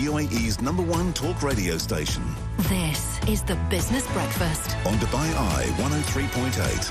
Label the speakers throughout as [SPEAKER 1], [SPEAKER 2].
[SPEAKER 1] UAE's #1 talk radio station.
[SPEAKER 2] This is the Business Breakfast
[SPEAKER 1] On Dubai Eye 103.8.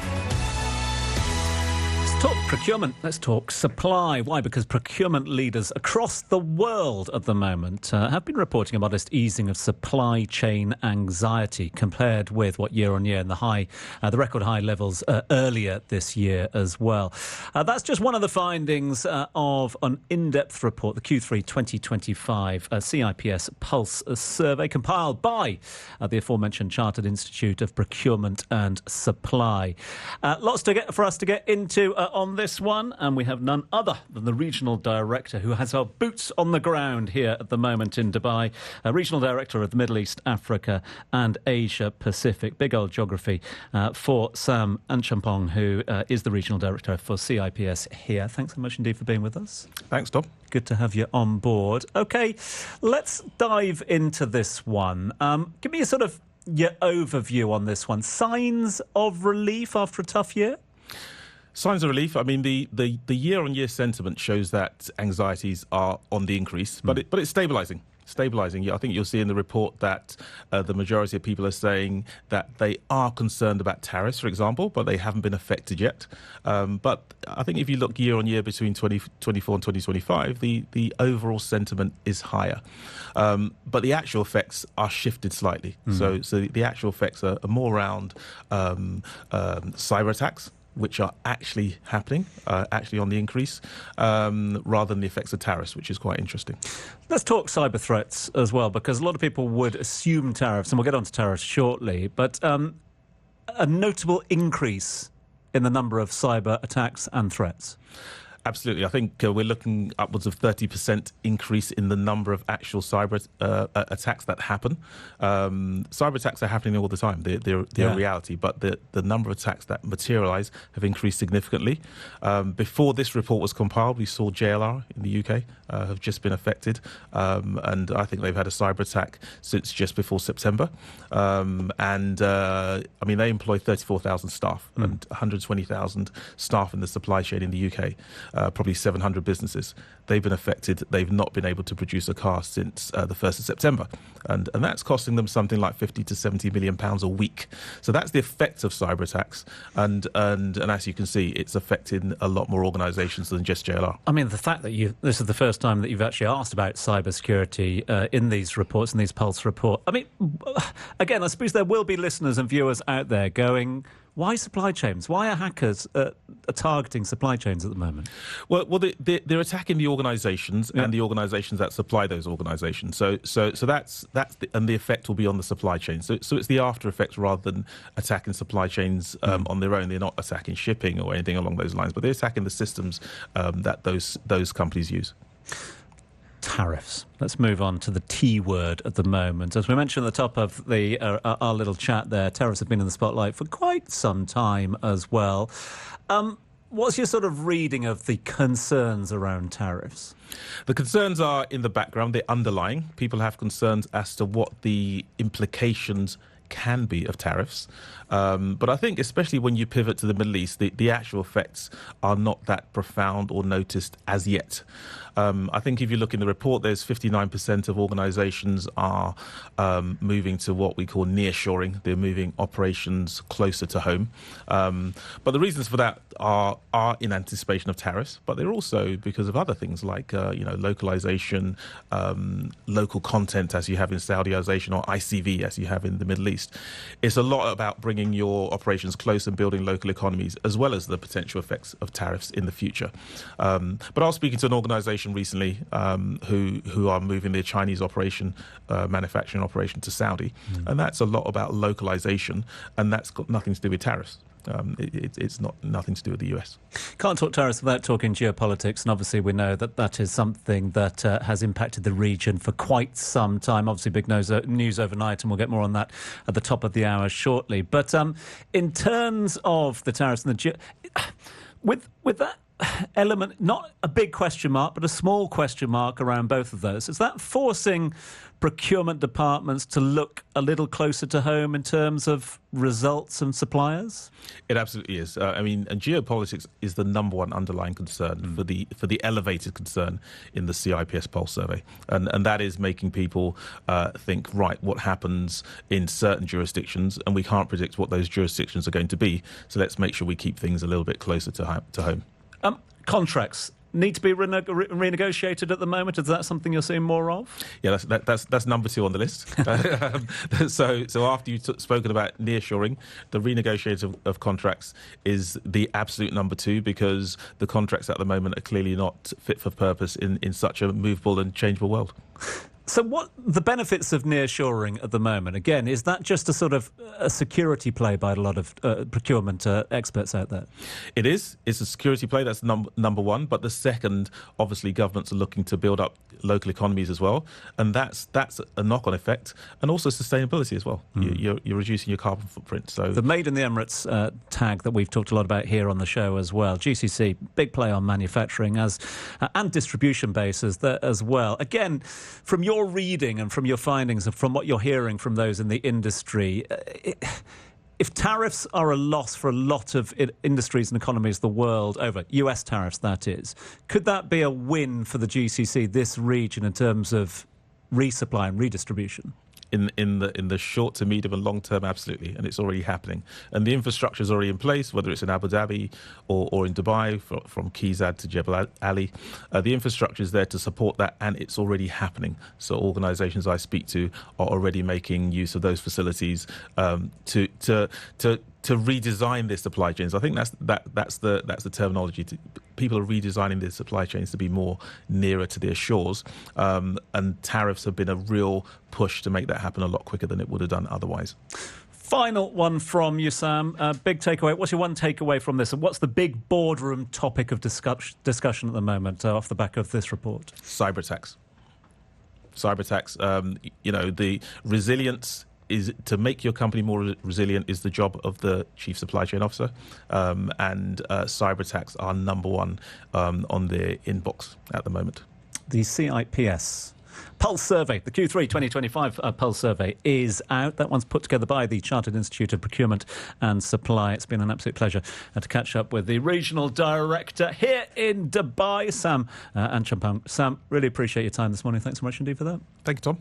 [SPEAKER 3] Let's talk procurement. Let's talk supply. Why? Because procurement leaders across the world at the moment have been reporting a modest easing of supply chain anxiety compared with what year on year and the record high levels earlier this year as well. That's just one of the findings of an in-depth report, the Q3 2025 CIPS Pulse Survey, compiled by the aforementioned Chartered Institute of Procurement and Supply. Lots for us to get into on this one, and we have none other than the regional director who has our boots on the ground here at the moment in Dubai, regional director of the Middle East, Africa and Asia Pacific. Big old geography for Sam Achampong, who is the regional director for CIPS here. Thanks so much indeed for being with us.
[SPEAKER 4] Thanks, Tom.
[SPEAKER 3] Good to have you on board. OK, let's dive into this one. Give me your overview on this one. Signs of relief after a tough year?
[SPEAKER 4] Signs of relief. I mean, the year-on-year sentiment shows that anxieties are on the increase, but it's stabilising. I think you'll see in the report that the majority of people are saying that they are concerned about tariffs, for example, but they haven't been affected yet. But I think if you look year on year between 2024 and 2025, the overall sentiment is higher. But the actual effects are shifted slightly. So the actual effects are more around cyber attacks, which are actually happening, actually on the increase, rather than the effects of tariffs, which is quite interesting.
[SPEAKER 3] Let's talk cyber threats as well, because a lot of people would assume tariffs, and we'll get on to tariffs shortly, but a notable increase in the number of cyber attacks and threats.
[SPEAKER 4] Absolutely. I think we're looking upwards of 30% increase in the number of actual cyber attacks that happen. Cyber attacks are happening all the time. They're a reality, but the number of attacks that materialise have increased significantly. Before this report was compiled, we saw JLR in the UK have just been affected, and I think they've had a cyber attack since just before September. I mean, they employ 34,000 staff and 120,000 staff in the supply chain in the UK. Probably 700 businesses. They've been affected. They've not been able to produce a car since the 1st of September. And that's costing them something like 50 to 70 million pounds a week. So that's the effect of cyber attacks. And as you can see, it's affecting a lot more organisations than just JLR. I
[SPEAKER 3] mean, the fact that this is the first time that you've actually asked about cybersecurity in these reports, in these Pulse reports. I mean, again, I suppose there will be listeners and viewers out there going, why supply chains? Why are hackers targeting supply chains at the moment? Well,
[SPEAKER 4] they're attacking the organisations and the organisations that supply those organisations. So that's and the effect will be on the supply chain. So it's the after effects rather than attacking supply chains on their own. They're not attacking shipping or anything along those lines, but they're attacking the systems that those companies use.
[SPEAKER 3] Tariffs. Let's move on to the T word at the moment. As we mentioned at the top of our little chat there, tariffs have been in the spotlight for quite some time as well. What's your sort of reading of the concerns around tariffs?
[SPEAKER 4] The concerns are in the background. They're underlying. People have concerns as to what the implications can be of tariffs. But I think especially when you pivot to the Middle East, the actual effects are not that profound or noticed as yet. I think if you look in the report, there's 59% of organisations are moving to what we call nearshoring. They're moving operations closer to home. But the reasons for that are in anticipation of tariffs, but they're also because of other things like localization, local content as you have in Saudiization, or ICV as you have in the Middle East. It's a lot about bringing your operations close and building local economies, as well as the potential effects of tariffs in the future. But I was speaking to an organisation recently who are moving their Chinese operation, manufacturing operation, to Saudi, and that's a lot about localization, and that's got nothing to do with tariffs. It's nothing to do with the US.
[SPEAKER 3] Can't talk tariffs without talking geopolitics, and obviously we know that is something that has impacted the region for quite some time. Obviously big news overnight, and we'll get more on that at the top of the hour shortly. But in terms of the tariffs and with that element, not a big question mark, but a small question mark around both of those, is that forcing procurement departments to look a little closer to home in terms of results and suppliers?
[SPEAKER 4] It absolutely is. And geopolitics is the number one underlying concern for the elevated concern in the CIPS Pulse Survey, and that is making people think, right, what happens in certain jurisdictions, and we can't predict what those jurisdictions are going to be. So let's make sure we keep things a little bit closer to home.
[SPEAKER 3] Contracts need to be renegotiated at the moment. Is that something you're seeing more of?
[SPEAKER 4] Yeah, that's number 2 on the list. So after you've spoken about nearshoring, the renegotiation of contracts is the absolute number 2, because the contracts at the moment are clearly not fit for purpose in such a movable and changeable world.
[SPEAKER 3] So what the benefits of nearshoring at the moment? Again, is that just a sort of a security play by a lot of procurement experts out there?
[SPEAKER 4] It is. It's a security play. That's number 1. But the second, obviously, governments are looking to build up local economies as well, and that's a knock-on effect, and also sustainability as well. You're reducing your carbon footprint. So
[SPEAKER 3] the Made in the Emirates tag that we've talked a lot about here on the show as well. GCC, big play on manufacturing and distribution bases as well. Again, from your reading and from your findings and from what you're hearing from those in the industry, if tariffs are a loss for a lot of industries and economies the world over, US tariffs that is, could that be a win for the GCC, this region, in terms of resupply and redistribution?
[SPEAKER 4] In the short to medium and long term, absolutely, and it's already happening. And the infrastructure is already in place, whether it's in Abu Dhabi or in Dubai, from Kizad to Jebel Ali. The infrastructure is there to support that, and it's already happening. So organisations I speak to are already making use of those facilities to redesign their supply chains. I think that's the terminology. People are redesigning their supply chains to be more nearer to their shores, and tariffs have been a real push to make that happen a lot quicker than it would have done otherwise.
[SPEAKER 3] Final one from you, Sam. Big takeaway. What's your one takeaway from this? And what's the big boardroom topic of discussion at the moment off the back of this report?
[SPEAKER 4] Cyber attacks. The resilience is to make your company more resilient is the job of the chief supply chain officer, and cyber attacks are number 1 on their inbox at the moment.
[SPEAKER 3] The CIPS Pulse Survey, the Q3 2025 Pulse Survey is out. That one's put together by the Chartered Institute of Procurement and Supply. It's been an absolute pleasure to catch up with the Regional Director here in Dubai, Sam Achampong. Sam, really appreciate your time this morning. Thanks so much indeed for that.
[SPEAKER 4] Thank you, Tom.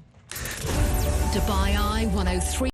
[SPEAKER 2] Dubai Eye 103.